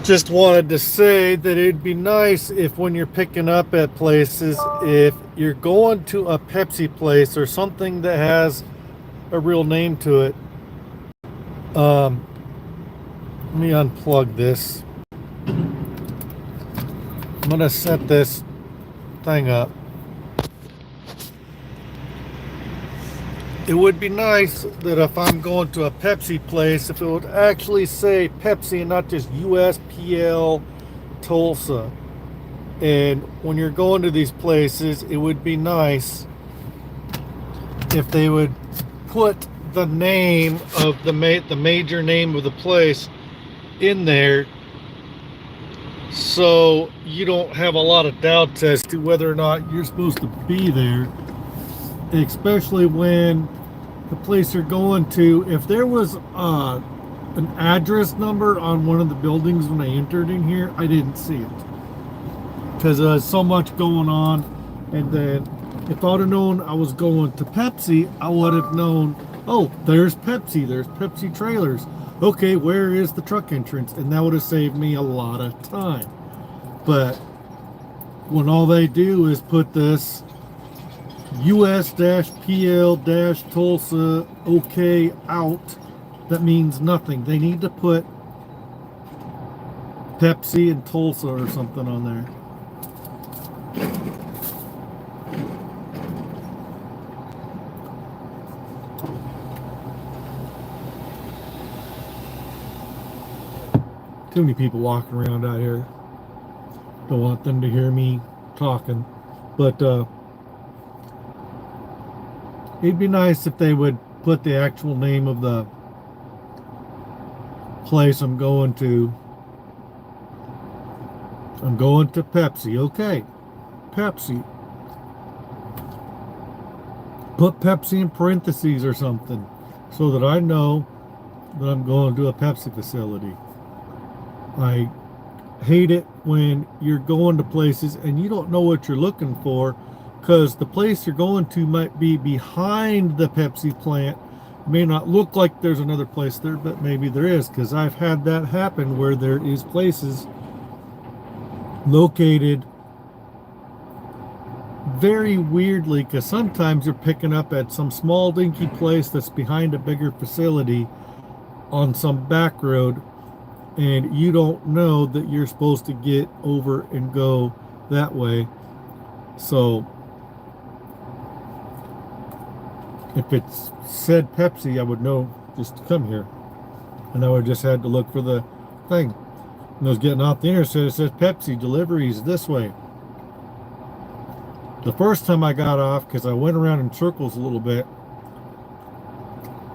Just wanted to say that it'd be nice if when you're picking up at places, if you're going to a Pepsi place or something that has a real name to it, um, let me unplug this. I'm gonna set this thing up. It would be nice that if I'm going to a Pepsi place, if it would actually say Pepsi and not just USPL Tulsa. And when you're going to these places, it would be nice if they would put the name of the major name of the place in there, so you don't have a lot of doubts as to whether or not you're supposed to be there, especially when the place you're going to, if there was an address number on one of the buildings when I entered in here, I didn't see it because there's so much going on. And then if I would have known I was going to Pepsi, I would have known, oh, there's Pepsi trailers. Okay, where is the truck entrance? And that would have saved me a lot of time. But when all they do is put this US-PL-Tulsa okay out, that means nothing. They need to put Pepsi and Tulsa or something on there. Too many people walking around out here. Don't want them to hear me talking. But it'd be nice if they would put the actual name of the place I'm going to. I'm going to Pepsi. Okay, Pepsi. Put Pepsi in parentheses or something so that I know that I'm going to a Pepsi facility. I hate it when you're going to places and you don't know what you're looking for, because the place you're going to might be behind the Pepsi plant. It may not look like there's another place there, but maybe there is, because I've had that happen where there is places located very weirdly, because sometimes you're picking up at some small dinky place that's behind a bigger facility on some back road, and you don't know that you're supposed to get over and go that way. So if it said Pepsi, I would know just to come here, and I would just had to look for the thing. When I was getting off the interstate, it says Pepsi deliveries this way. The first time I got off, because I went around in circles a little bit,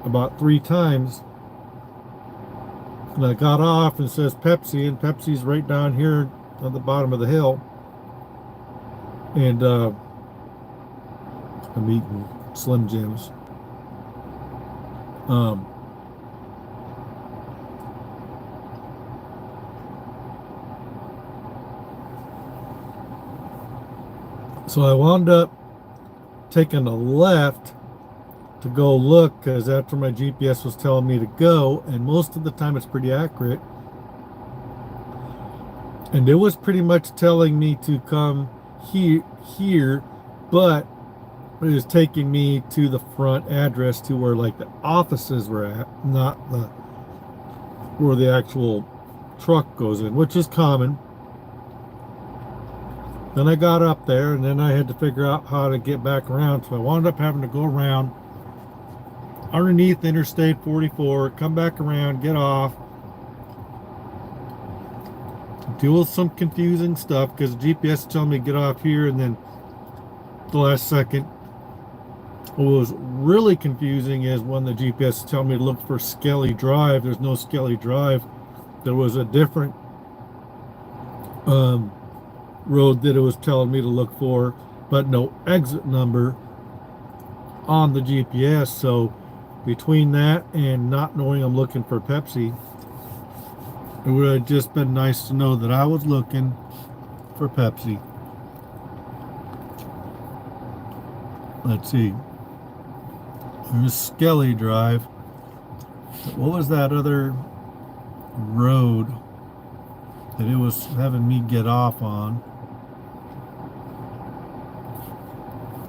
about 3 times, and I got off and it says Pepsi, and Pepsi's right down here on the bottom of the hill. And I'm eating Slim Jims. So I wound up taking a left to go look, because that's where my GPS was telling me to go, and most of the time it's pretty accurate. And it was pretty much telling me to come here, but it was taking me to the front address, to where like the offices were at, not the where the actual truck goes in, which is common. Then I got up there, and then I had to figure out how to get back around, so I wound up having to go around underneath Interstate 44, come back around, get off, deal with some confusing stuff, because GPS is telling me to get off here, and then the last second. What was really confusing is when the GPS is telling me to look for Skelly Drive. There's no Skelly Drive. There was a different road that it was telling me to look for, but no exit number on the GPS. So between that and not knowing I'm looking for Pepsi, it would have just been nice to know that I was looking for Pepsi. Let's see. There's Skelly Drive. What was that other road? that it was having me get off on.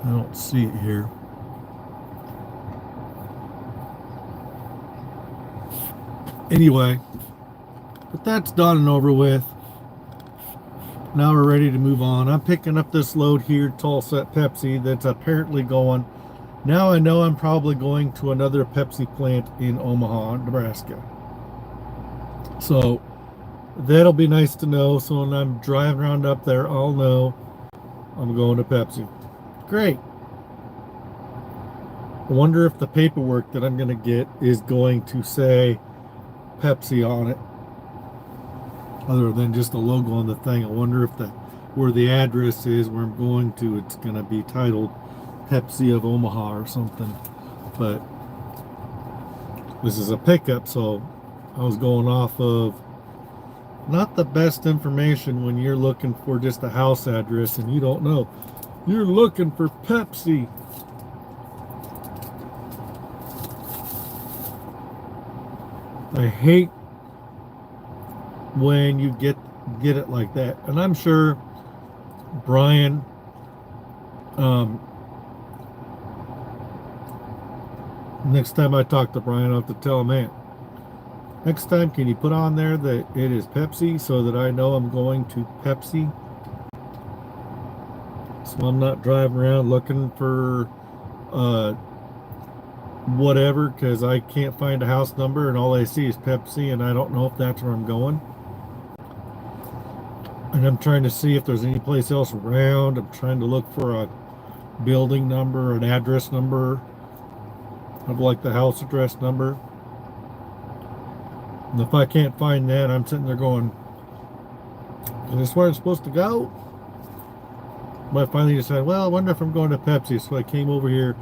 I don't see it here. Anyway, but that's done and over with. Now we're ready to move on. I'm picking up this load here, Tulsa at Pepsi, that's apparently going. Now I know I'm probably going to another Pepsi plant in Omaha, Nebraska. So that'll be nice to know. So when I'm driving around up there, I'll know I'm going to Pepsi. Great. I wonder if the paperwork that I'm going to get is going to say Pepsi on it, other than just the logo on the thing. I wonder if where the address is where I'm going to, it's going to be titled Pepsi of Omaha or something. But this is a pickup, so I was going off of not the best information when you're looking for just a house address and you don't know. You're looking for Pepsi. I hate when you get it like that. And I'm sure Brian next time I talk to Brian, I'll have to tell him, man, next time can you put on there that it is Pepsi so that I know I'm going to Pepsi, so I'm not driving around looking for whatever, because I can't find a house number and all I see is Pepsi and I don't know if that's where I'm going. And I'm trying to see if there's any place else around. I'm trying to look for a building number, an address number of like the house address number. And if I can't find that, I'm sitting there going, is this where I'm supposed to go? But I finally decided, well, I wonder if I'm going to Pepsi. So I came over here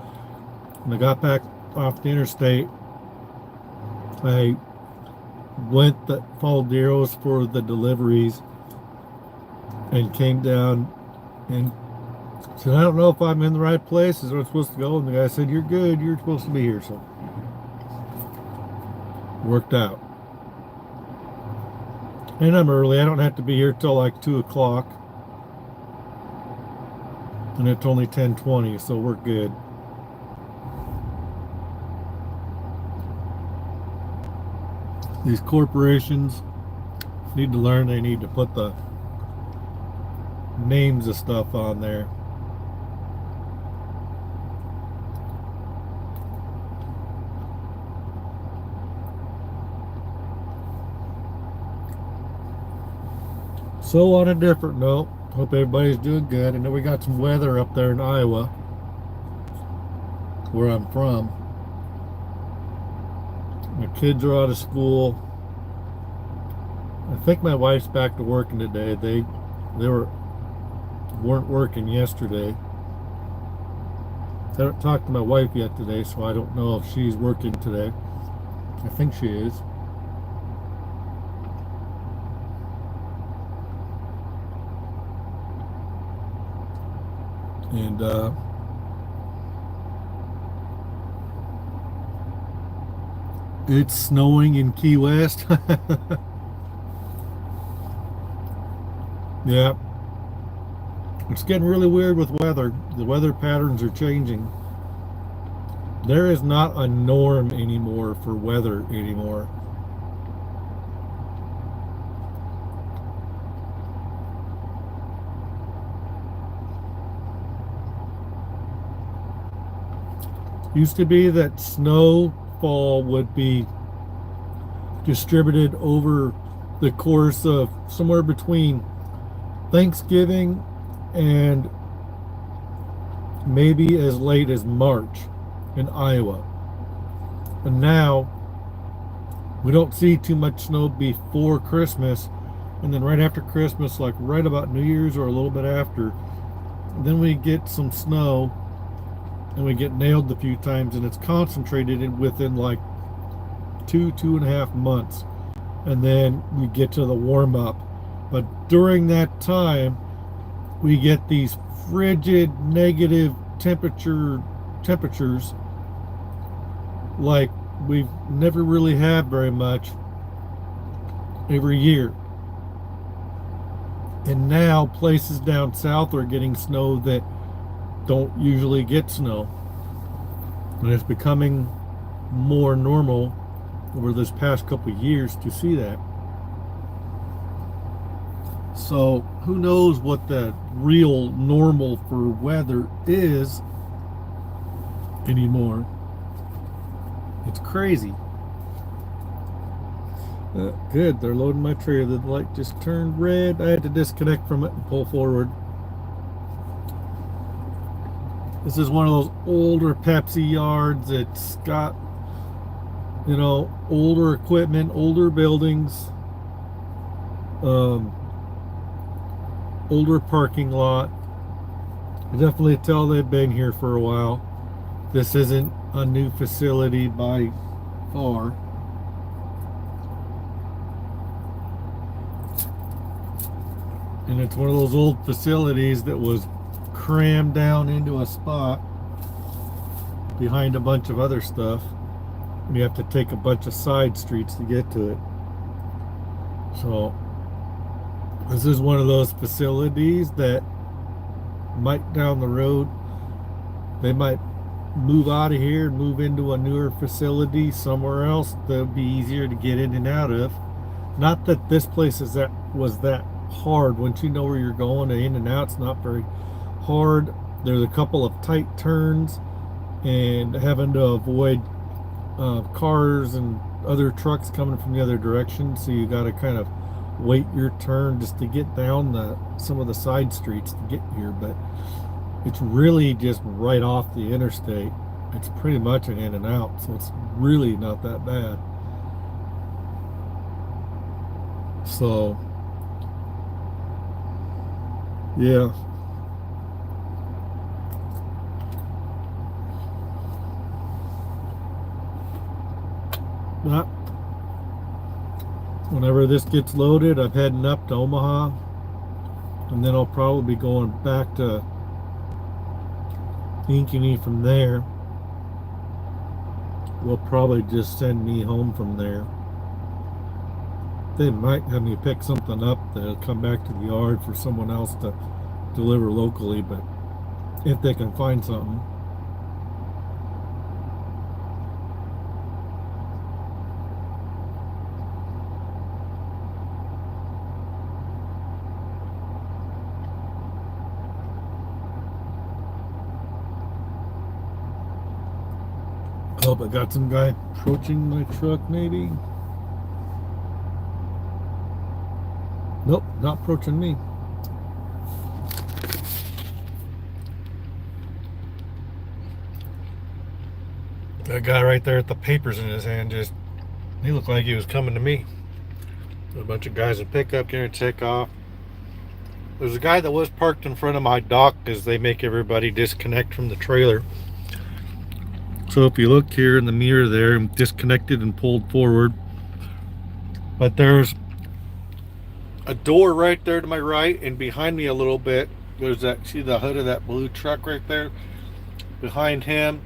and I got back off the interstate. I followed the arrows for the deliveries and came down and said, I don't know if I'm in the right place. Is where I'm supposed to go? And the guy said, you're good. You're supposed to be here. So worked out. And I'm early. I don't have to be here till like 2 o'clock. And it's only 10:20, so we're good. These corporations need to learn they need to put the names of stuff on there. So on a different note, hope everybody's doing good. I know we got some weather up there in Iowa, where I'm from. My kids are out of school. I think my wife's back to working today. They weren't working yesterday. I haven't talked to my wife yet today, so I don't know if she's working today. I think she is. And it's snowing in Key West. Yeah. It's getting really weird with weather. The weather patterns are changing. There is not a norm anymore for weather anymore. Used to be that snowfall would be distributed over the course of somewhere between Thanksgiving and maybe as late as March in Iowa. And now we don't see too much snow before Christmas, and then right after Christmas, like right about New Year's or a little bit after, then we get some snow and we get nailed a few times, and it's concentrated within like 2.5 months, and then we get to the warm up. But during that time we get these frigid negative temperatures like we've never really had very much every year. And now places down south are getting snow that don't usually get snow. And it's becoming more normal over this past couple of years to see that. So who knows what the real normal for weather is anymore. It's crazy. Good, they're loading my trailer. The light just turned red. I had to disconnect from it and pull forward. This is one of those older Pepsi yards. It's got, you know, older equipment, older buildings, older parking lot. I definitely tell they've been here for a while. This isn't a new facility by far. And it's one of those old facilities that was crammed down into a spot behind a bunch of other stuff. And you have to take a bunch of side streets to get to it. So this is one of those facilities that might down the road, they might move out of here and move into a newer facility somewhere else that would be easier to get in and out of. Not that this place was that hard. Once you know where you're going, in and out, it's not very hard. There's a couple of tight turns and having to avoid cars and other trucks coming from the other direction, so you got to kind of wait your turn just to get down some of the side streets to get here. But it's really just right off the interstate. It's pretty much an in and out, so it's really not that bad. So yeah. But whenever this gets loaded, I'm heading up to Omaha, and then I'll probably be going back to Ankeny from there. Will probably just send me home from there. They might have me pick something up to come back to the yard for someone else to deliver locally, but if they can find something. Oh, but got some guy approaching my truck, maybe? Nope, not approaching me. That guy right there with the papers in his hand, he looked like he was coming to me. There's a bunch of guys in pickup getting to take off. There's a guy that was parked in front of my dock because they make everybody disconnect from the trailer. So if you look here in the mirror there, I'm disconnected and pulled forward. But there's a door right there to my right, and behind me a little bit, there's see the hood of that blue truck right there? Behind him,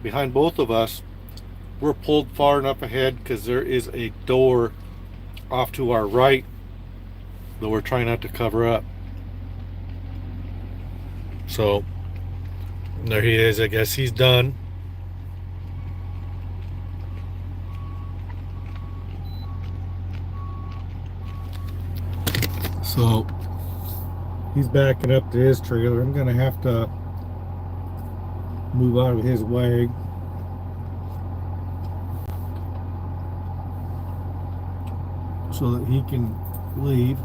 behind both of us, we're pulled far enough ahead because there is a door off to our right that we're trying not to cover up. So there he is. I guess he's done. So he's backing up to his trailer. I'm gonna have to move out of his way. So that he can leave.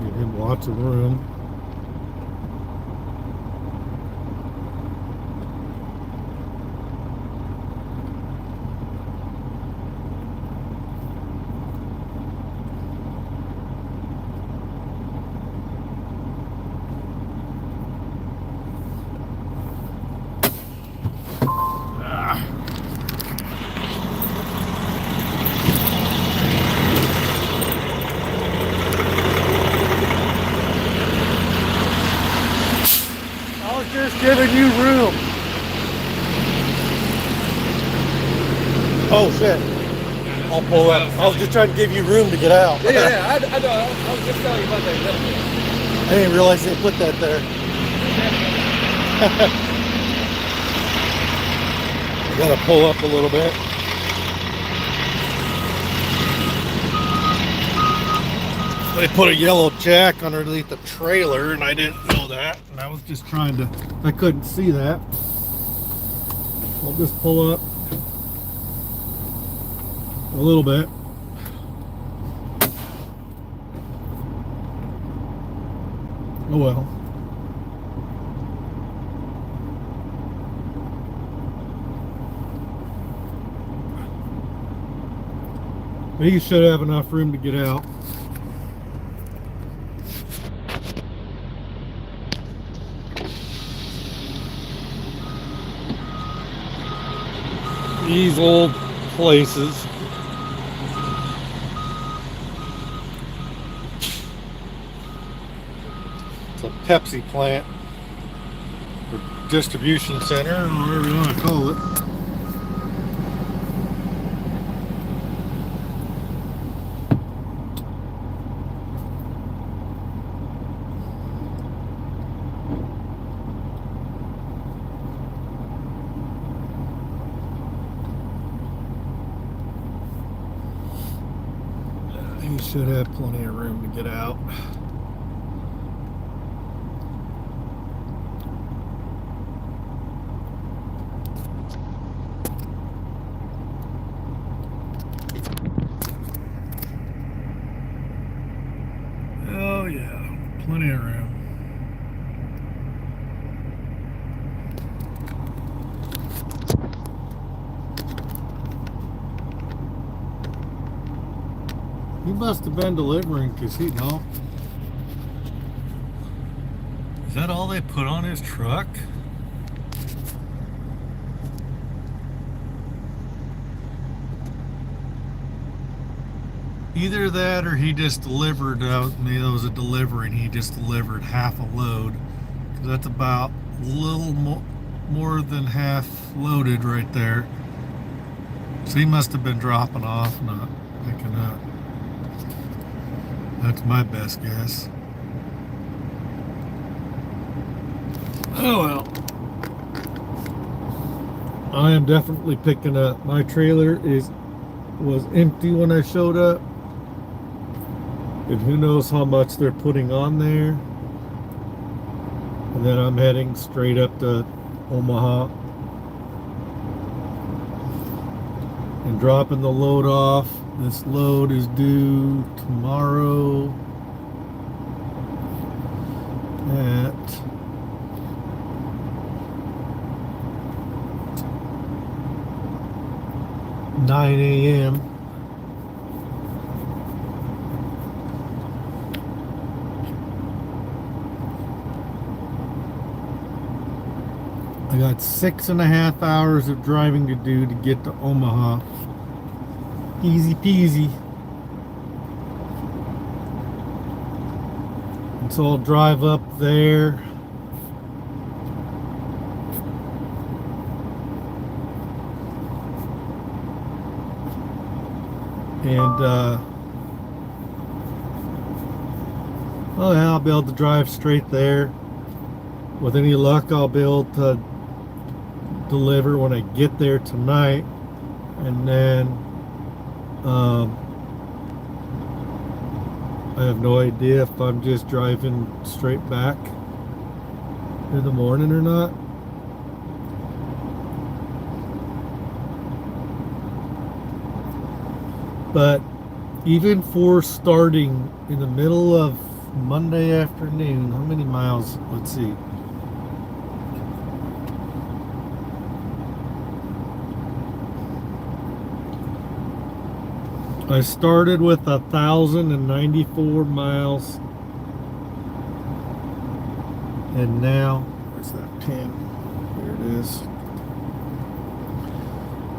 Give him lots of room. I was just giving you room. Oh shit. I'll pull up. I was just trying to give you room to get out. Yeah, I know. I was just telling you about that. I didn't realize they put that there. I gotta pull up a little bit. They put a yellow jack underneath the trailer and I didn't know that. And I was just trying to, I couldn't see that. I'll just pull up a little bit. Oh well. You should have enough room to get out. These old places. It's a Pepsi plant or distribution center, or whatever you want to call it. You should have plenty of room to get out. Oh yeah, plenty of room. He must have been delivering because he, no. Is that all they put on his truck? Either that or he just delivered, maybe that was a delivery and he just delivered half a load. That's about a little more than half loaded right there. So he must have been dropping off, not picking up. That's my best guess. Oh well. I am definitely picking up. My trailer was empty when I showed up. And who knows how much they're putting on there. And then I'm heading straight up to Omaha. And dropping the load off. This load is due tomorrow at 9 a.m. I got 6.5 hours of driving to do to get to Omaha. Easy peasy. And so I'll drive up there. And oh yeah, I'll be able to drive straight there. With any luck, I'll be able to deliver when I get there tonight. And then I have no idea if I'm just driving straight back in the morning or not. But even for starting in the middle of Monday afternoon, how many miles? Let's see. I started with 1,094 miles, and now, where's that pin? Here it is.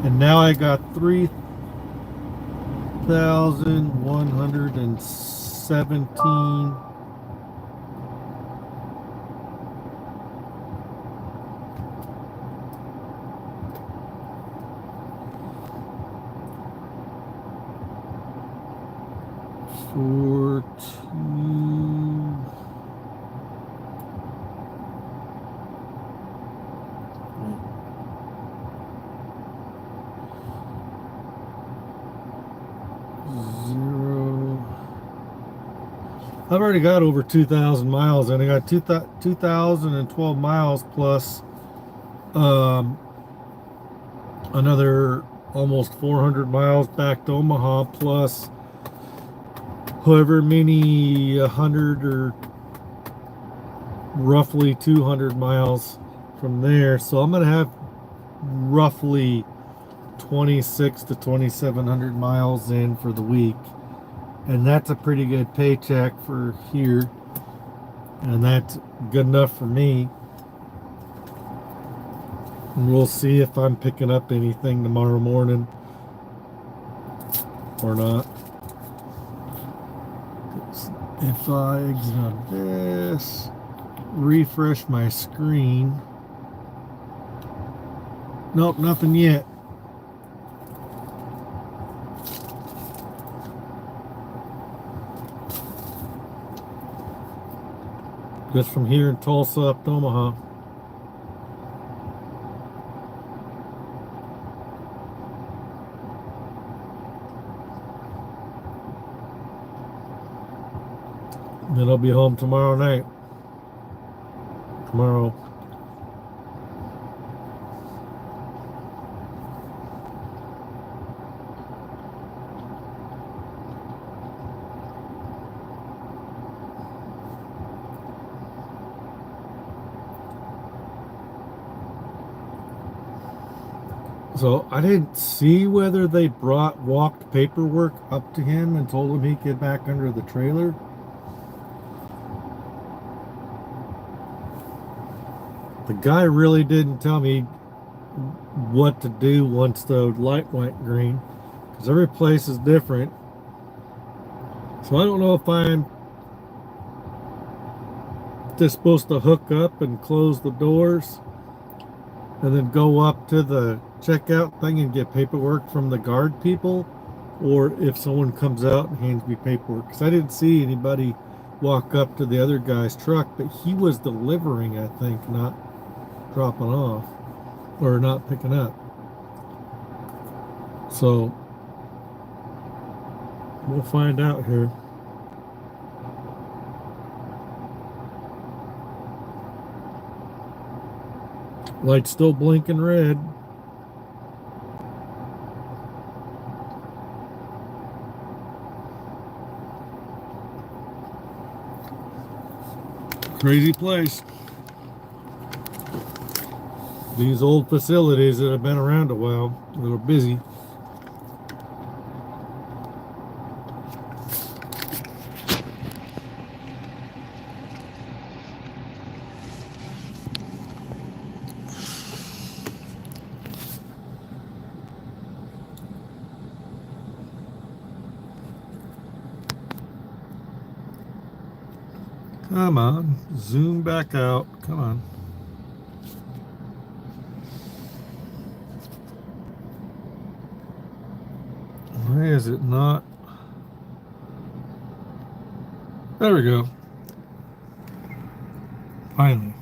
And now I got 3,117 4 2. Zero. I've already got over 2,000 miles, and I got 2,012 miles plus another almost 400 miles back to Omaha, plus however many 100 or roughly 200 miles from there. So I'm gonna have roughly 26 to 2,700 miles in for the week, and that's a pretty good paycheck for here, and that's good enough for me. And we'll see if I'm picking up anything tomorrow morning or not. If I exit on this, refresh my screen, nope, nothing yet. Just from here in Tulsa up to Omaha. Then I'll be home tomorrow night. Tomorrow. So I didn't see whether they walked paperwork up to him and told him he could get back under the trailer. The guy really didn't tell me what to do once the light went green, because every place is different. So I don't know if I'm just supposed to hook up and close the doors and then go up to the checkout thing and get paperwork from the guard people, or if someone comes out and hands me paperwork, because I didn't see anybody walk up to the other guy's truck, but he was delivering, I think, not dropping off or not picking up. So we'll find out here. Light's still blinking red. Crazy place. These old facilities that have been around a while, a little busy. Come on, zoom back out. Come on. Why is it not? There we go. Finally.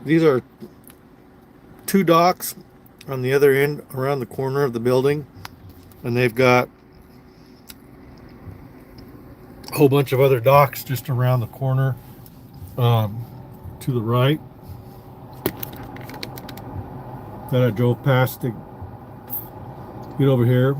These are two docks on the other end around the corner of the building, and they've got a whole bunch of other docks just around the corner to the right that I drove past to get over here.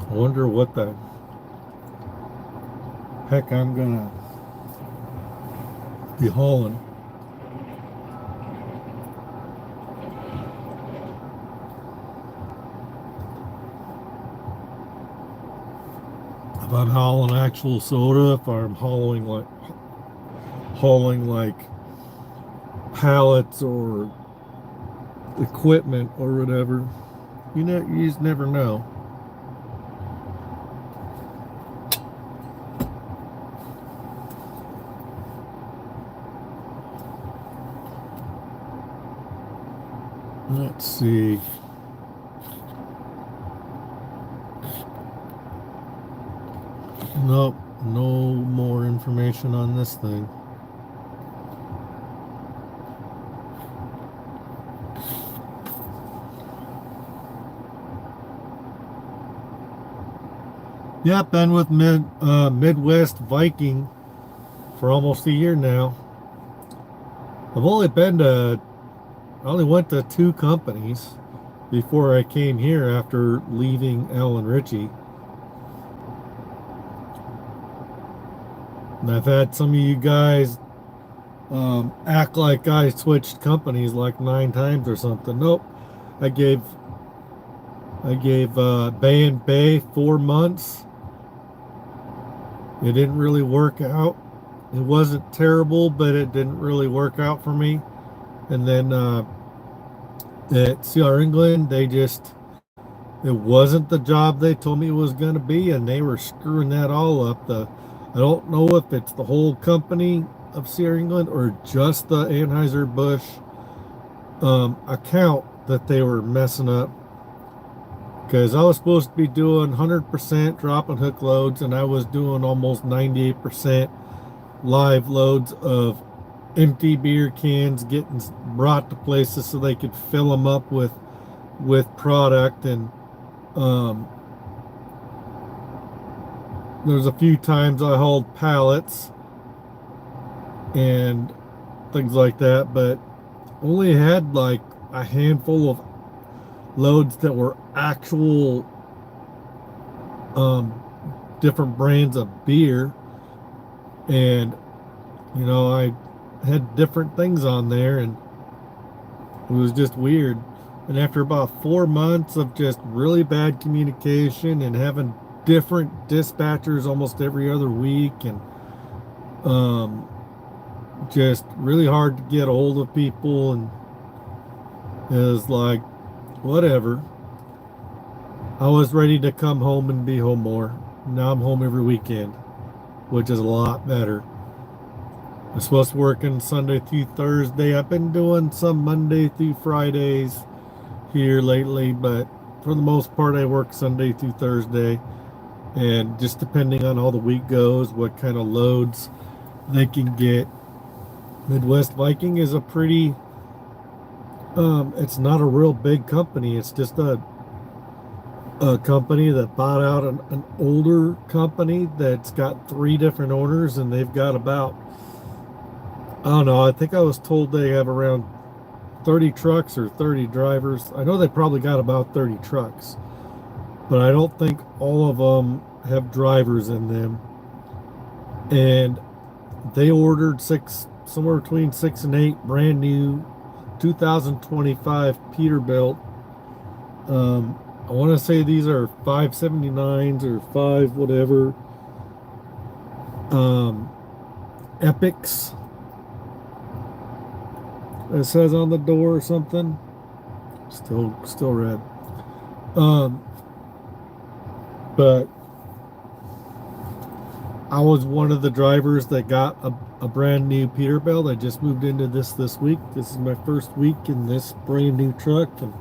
I wonder what the heck I'm gonna be hauling. if I'm hauling actual soda, if I'm hauling like pallets or equipment or whatever. You just never know. Let's see. Nope, no more information on this thing. Yeah, been with Midwest Viking for almost a year now. I only went to 2 companies before I came here after leaving Alan Ritchie. And I've had some of you guys act like I switched companies like 9 times or something. Nope. I gave Bay and Bay 4 months. It didn't really work out. It wasn't terrible, but it didn't really work out for me. And then at CR England, it wasn't the job they told me it was going to be, and they were screwing that all up. I don't know if it's the whole company of CR England or just the Anheuser-Busch account that they were messing up. Because I was supposed to be doing 100% drop and hook loads, and I was doing almost 98% live loads of empty beer cans getting brought to places so they could fill them up with product. And there's a few times I hauled pallets and things like that, but only had like a handful of loads that were actual different brands of beer. And I had different things on there, and it was just weird. And after about 4 months of just really bad communication and having different dispatchers almost every other week, and just really hard to get a hold of people, and it was like, whatever. I was ready to come home and be home more. Now I'm home every weekend, which is a lot better. I'm supposed to work on Sunday through Thursday. I've been doing some Monday through Fridays here lately, but for the most part I work Sunday through Thursday. And just depending on how the week goes, what kind of loads they can get. Midwest Viking is a pretty it's not a real big company. It's just a company that bought out an older company that's got 3 different owners, and they've got about, I don't know, I think I was told they have around 30 trucks or 30 drivers. I know they probably got about 30 trucks, but I don't think all of them have drivers in them. And they ordered somewhere between 6 and 8 brand new 2025 Peterbilt. I want to say these are 579s or 5 whatever Epics, it says on the door or something. Still red. But I was one of the drivers that got a brand new Peterbilt. I just moved into this week. This is my first week in this brand new truck, and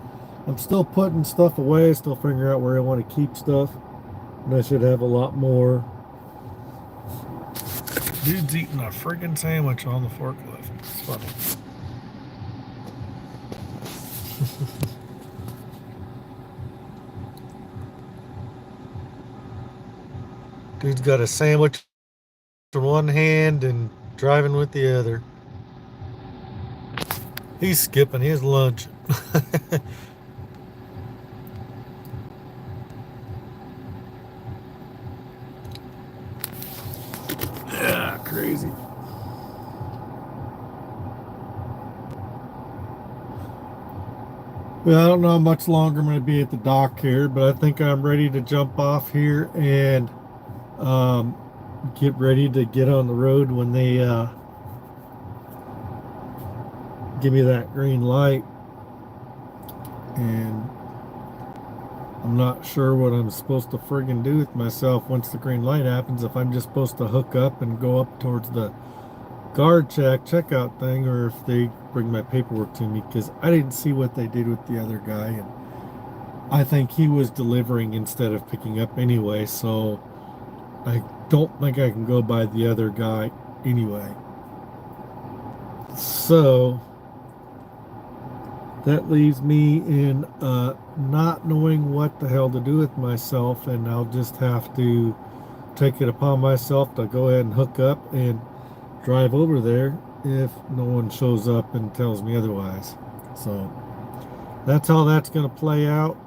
I'm still putting stuff away, still figuring out where I want to keep stuff. And I should have a lot more. Dude's eating a friggin' sandwich on the forklift. It's funny. Dude's got a sandwich in one hand and driving with the other. He's skipping his lunch. Yeah, crazy. Well, I don't know how much longer I'm going to be at the dock here, but I think I'm ready to jump off here and get ready to get on the road when they give me that green light. And I'm not sure what I'm supposed to friggin' do with myself once the green light happens. If I'm just supposed to hook up and go up towards the guard checkout thing, or if they bring my paperwork to me, because I didn't see what they did with the other guy, and I think he was delivering instead of picking up anyway, so I don't think I can go by the other guy anyway. So that leaves me in not knowing what the hell to do with myself, and I'll just have to take it upon myself to go ahead and hook up and drive over there if no one shows up and tells me otherwise. So that's how that's going to play out.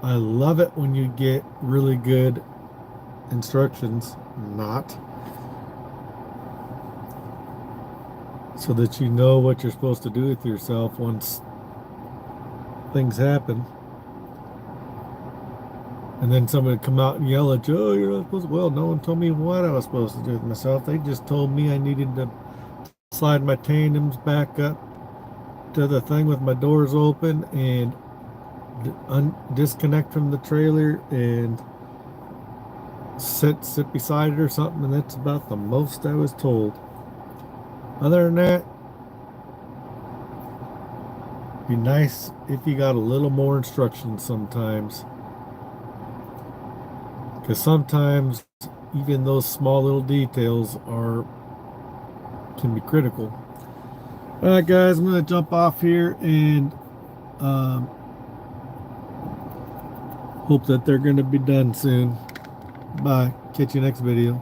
I love it when you get really good instructions, not so that you know what you're supposed to do with yourself once things happen. And then somebody come out and yell at you, oh, you're not supposed to. Well, no one told me what I was supposed to do with myself. They just told me I needed to slide my tandems back up to the thing with my doors open and disconnect from the trailer and sit beside it or something, and that's about the most I was told. Other than that, be nice if you got a little more instruction sometimes, because sometimes even those small little details can be critical. All right, guys, I'm gonna jump off here and hope that they're gonna be done soon. Bye. Catch you next video.